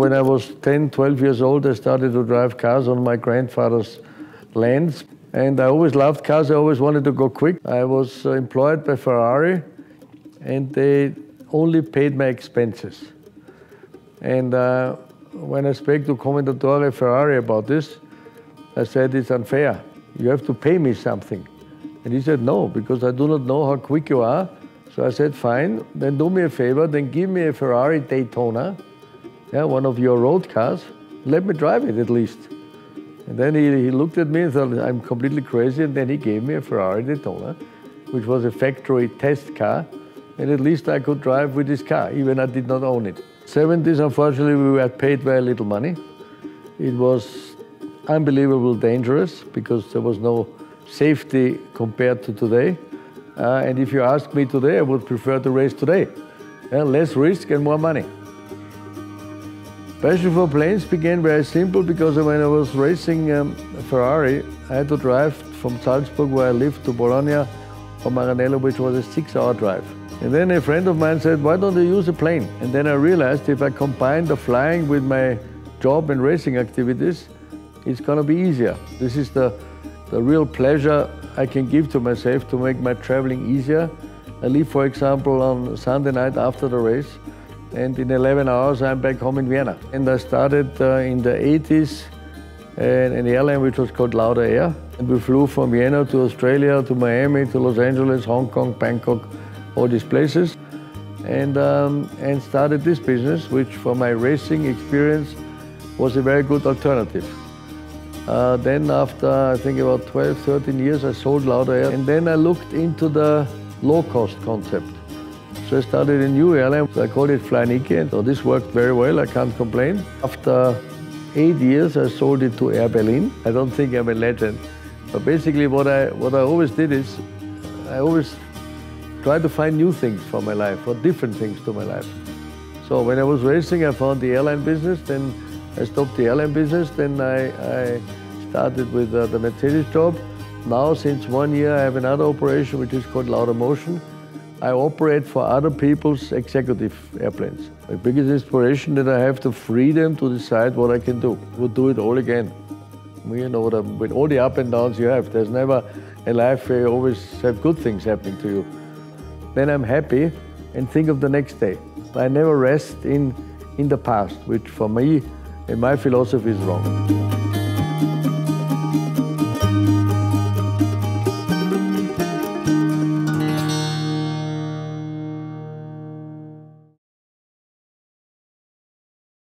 when I was 10, 12 years old, I started to drive cars on my grandfather's lands. And I always loved cars, I always wanted to go quick. I was employed by Ferrari, and they only paid my expenses. And when I spoke to Commendatore Ferrari about this, I said, it's unfair. You have to pay me something. And he said, no, because I do not know how quick you are. So I said, fine, then do me a favor, then give me a Ferrari Daytona, yeah, one of your road cars. Let me drive it at least. And then he looked at me and thought, I'm completely crazy. And then he gave me a Ferrari Daytona, which was a factory test car. And at least I could drive with this car, even I did not own it. 70s, unfortunately, we were paid very little money. It was unbelievably dangerous because there was no safety compared to today. And if you ask me today, I would prefer to race today. Less risk and more money. Passion for planes began very simple because when I was racing Ferrari, I had to drive from Salzburg, where I lived, to Bologna or Maranello, which was a 6-hour drive. And then a friend of mine said, why don't you use a plane? And then I realized if I combine the flying with my job and racing activities, it's going to be easier. This is the real pleasure I can give to myself to make my traveling easier. I leave, for example, on Sunday night after the race, and in 11 hours I'm back home in Vienna. And I started in the 80s in an airline which was called Lauda Air. And we flew from Vienna to Australia, to Miami, to Los Angeles, Hong Kong, Bangkok, all these places. And started this business, which for my racing experience was a very good alternative. Then after, I think about 12, 13 years, I sold Lauda Air. And then I looked into the low-cost concept. So I started a new airline. I called it Fly Niki. And so this worked very well, I can't complain. After 8 years, I sold it to Air Berlin. I don't think I'm a legend. But basically what I always did is, I always tried to find new things for my life, or different things to my life. So when I was racing, I found the airline business, then I stopped the airline business, then I started with the Mercedes job. Now, since 1 year, I have another operation which is called Lauda Motion. I operate for other people's executive airplanes. My biggest inspiration that I have the freedom to decide what I can do. I would do it all again. You know, with all the up and downs you have, there's never a life where you always have good things happening to you. Then I'm happy and think of the next day. I never rest in the past, which for me, in my philosophy, is wrong.